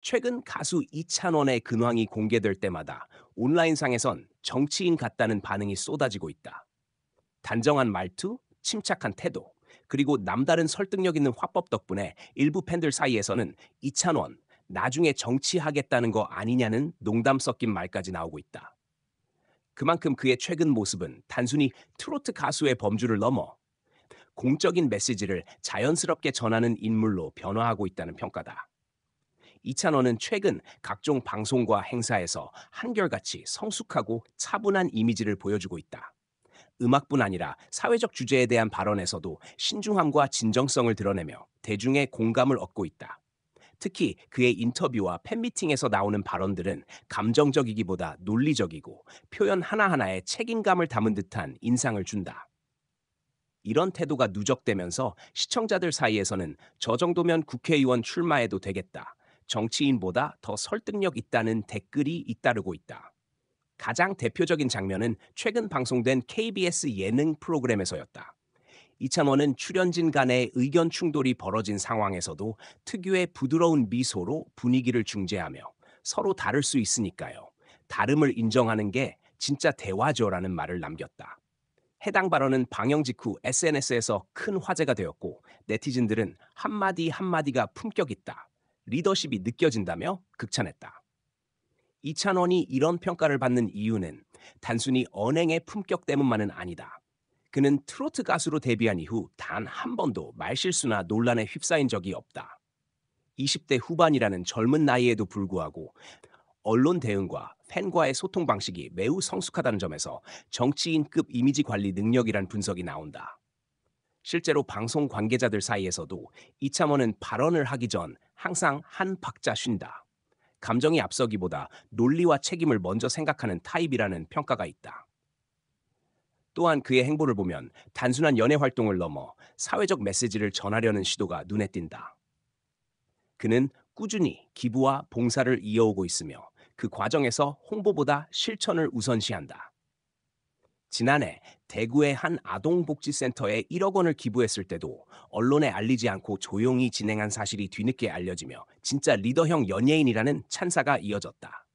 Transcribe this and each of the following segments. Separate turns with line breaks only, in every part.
최근 가수 이찬원의 근황이 공개될 때마다 온라인상에선 정치인 같다는 반응이 쏟아지고 있다. 단정한 말투, 침착한 태도, 그리고 남다른 설득력 있는 화법 덕분에 일부 팬들 사이에서는 이찬원, 나중에 정치하겠다는 거 아니냐는 농담 섞인 말까지 나오고 있다. 그만큼 그의 최근 모습은 단순히 트로트 가수의 범주를 넘어 공적인 메시지를 자연스럽게 전하는 인물로 변화하고 있다는 평가다. 이찬원은 최근 각종 방송과 행사에서 한결같이 성숙하고 차분한 이미지를 보여주고 있다. 음악뿐 아니라 사회적 주제에 대한 발언에서도 신중함과 진정성을 드러내며 대중의 공감을 얻고 있다. 특히 그의 인터뷰와 팬미팅에서 나오는 발언들은 감정적이기보다 논리적이고 표현 하나하나에 책임감을 담은 듯한 인상을 준다. 이런 태도가 누적되면서 시청자들 사이에서는 저 정도면 국회의원 출마해도 되겠다. 정치인보다 더 설득력 있다는 댓글이 잇따르고 있다. 가장 대표적인 장면은 최근 방송된 KBS 예능 프로그램에서였다. 이찬원은 출연진 간의 의견 충돌이 벌어진 상황에서도 특유의 부드러운 미소로 분위기를 중재하며 서로 다를 수 있으니까요. 다름을 인정하는 게 진짜 대화죠라는 말을 남겼다. 해당 발언은 방영 직후 SNS에서 큰 화제가 되었고 네티즌들은 한마디 한마디가 품격 있다. 리더십이 느껴진다며 극찬했다. 이찬원이 이런 평가를 받는 이유는 단순히 언행의 품격 때문만은 아니다. 그는 트로트 가수로 데뷔한 이후 단 한 번도 말실수나 논란에 휩싸인 적이 없다. 20대 후반이라는 젊은 나이에도 불구하고 언론 대응과 팬과의 소통 방식이 매우 성숙하다는 점에서 정치인급 이미지 관리 능력이란 분석이 나온다. 실제로 방송 관계자들 사이에서도 이참원은 발언을 하기 전 항상 한 박자 쉰다. 감정이 앞서기보다 논리와 책임을 먼저 생각하는 타입이라는 평가가 있다. 또한 그의 행보를 보면 단순한 연예 활동을 넘어 사회적 메시지를 전하려는 시도가 눈에 띈다. 그는 꾸준히 기부와 봉사를 이어오고 있으며 그 과정에서 홍보보다 실천을 우선시한다. 지난해 대구의 한 아동복지센터에 1억 원을 기부했을 때도 언론에 알리지 않고 조용히 진행한 사실이 뒤늦게 알려지며 진짜 리더형 연예인이라는 찬사가 이어졌다.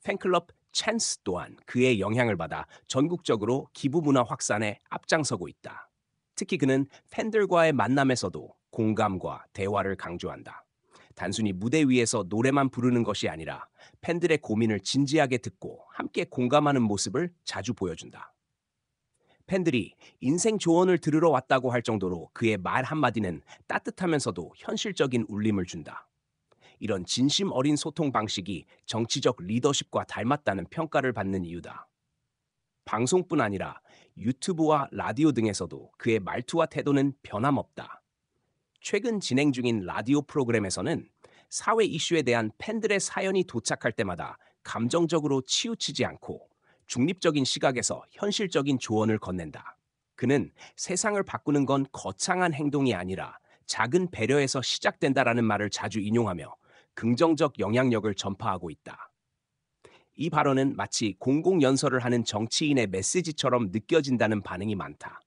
팬클럽 찬스 또한 그의 영향을 받아 전국적으로 기부 문화 확산에 앞장서고 있다. 특히 그는 팬들과의 만남에서도 공감과 대화를 강조한다. 단순히 무대 위에서 노래만 부르는 것이 아니라 팬들의 고민을 진지하게 듣고 함께 공감하는 모습을 자주 보여준다. 팬들이 인생 조언을 들으러 왔다고 할 정도로 그의 말 한마디는 따뜻하면서도 현실적인 울림을 준다. 이런 진심 어린 소통 방식이 정치적 리더십과 닮았다는 평가를 받는 이유다. 방송뿐 아니라 유튜브와 라디오 등에서도 그의 말투와 태도는 변함없다. 최근 진행 중인 라디오 프로그램에서는 사회 이슈에 대한 팬들의 사연이 도착할 때마다 감정적으로 치우치지 않고 중립적인 시각에서 현실적인 조언을 건넨다. 그는 세상을 바꾸는 건 거창한 행동이 아니라 작은 배려에서 시작된다라는 말을 자주 인용하며 긍정적 영향력을 전파하고 있다. 이 발언은 마치 공공연설을 하는 정치인의 메시지처럼 느껴진다는 반응이 많다.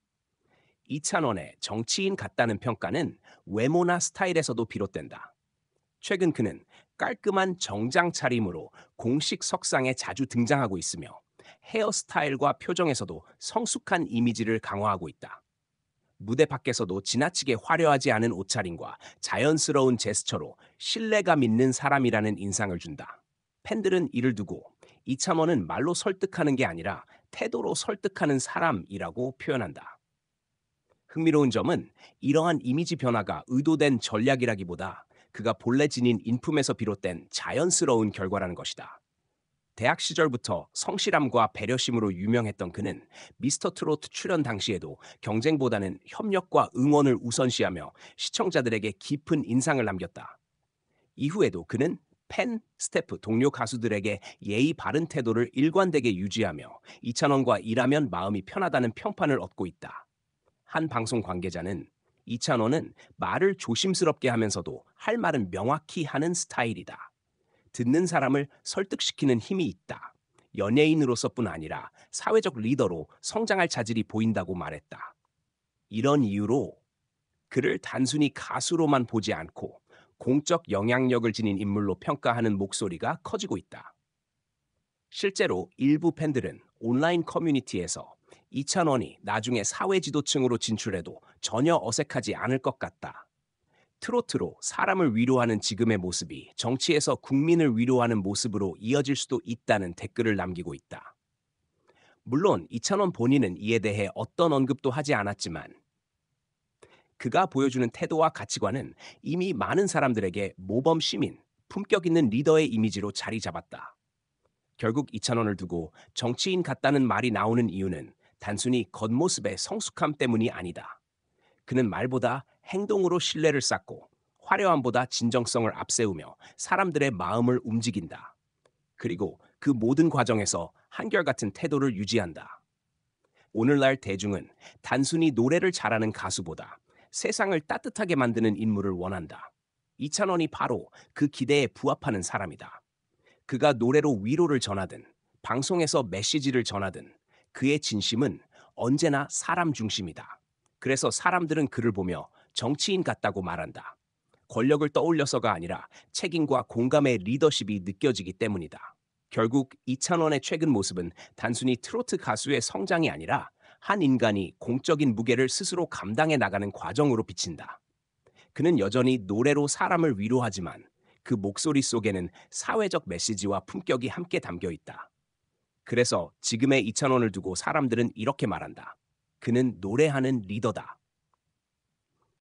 이찬원의 정치인 같다는 평가는 외모나 스타일에서도 비롯된다. 최근 그는 깔끔한 정장 차림으로 공식 석상에 자주 등장하고 있으며 헤어스타일과 표정에서도 성숙한 이미지를 강화하고 있다. 무대 밖에서도 지나치게 화려하지 않은 옷차림과 자연스러운 제스처로 신뢰감 있는 사람이라는 인상을 준다. 팬들은 이를 두고 이참원은 말로 설득하는 게 아니라 태도로 설득하는 사람이라고 표현한다. 흥미로운 점은 이러한 이미지 변화가 의도된 전략이라기보다 그가 본래 지닌 인품에서 비롯된 자연스러운 결과라는 것이다. 대학 시절부터 성실함과 배려심으로 유명했던 그는 미스터 트로트 출연 당시에도 경쟁보다는 협력과 응원을 우선시하며 시청자들에게 깊은 인상을 남겼다. 이후에도 그는 팬, 스태프, 동료 가수들에게 예의 바른 태도를 일관되게 유지하며 이찬원과 일하면 마음이 편하다는 평판을 얻고 있다. 한 방송 관계자는 이찬원은 말을 조심스럽게 하면서도 할 말은 명확히 하는 스타일이다. 듣는 사람을 설득시키는 힘이 있다. 연예인으로서뿐 아니라 사회적 리더로 성장할 자질이 보인다고 말했다. 이런 이유로 그를 단순히 가수로만 보지 않고 공적 영향력을 지닌 인물로 평가하는 목소리가 커지고 있다. 실제로 일부 팬들은 온라인 커뮤니티에서 이찬원이 나중에 사회 지도층으로 진출해도 전혀 어색하지 않을 것 같다. 트로트로 사람을 위로하는 지금의 모습이 정치에서 국민을 위로하는 모습으로 이어질 수도 있다는 댓글을 남기고 있다. 물론 이찬원 본인은 이에 대해 어떤 언급도 하지 않았지만 그가 보여주는 태도와 가치관은 이미 많은 사람들에게 모범 시민, 품격 있는 리더의 이미지로 자리 잡았다. 결국 이찬원을 두고 정치인 같다는 말이 나오는 이유는 단순히 겉모습의 성숙함 때문이 아니다. 그는 말보다 행동으로 신뢰를 쌓고 화려함보다 진정성을 앞세우며 사람들의 마음을 움직인다. 그리고 그 모든 과정에서 한결같은 태도를 유지한다. 오늘날 대중은 단순히 노래를 잘하는 가수보다 세상을 따뜻하게 만드는 인물을 원한다. 이찬원이 바로 그 기대에 부합하는 사람이다. 그가 노래로 위로를 전하든 방송에서 메시지를 전하든 그의 진심은 언제나 사람 중심이다. 그래서 사람들은 그를 보며 정치인 같다고 말한다. 권력을 떠올려서가 아니라 책임과 공감의 리더십이 느껴지기 때문이다. 결국 이찬원의 최근 모습은 단순히 트로트 가수의 성장이 아니라 한 인간이 공적인 무게를 스스로 감당해 나가는 과정으로 비친다. 그는 여전히 노래로 사람을 위로하지만 그 목소리 속에는 사회적 메시지와 품격이 함께 담겨 있다. 그래서 지금의 이찬원을 두고 사람들은 이렇게 말한다. 그는 노래하는 리더다.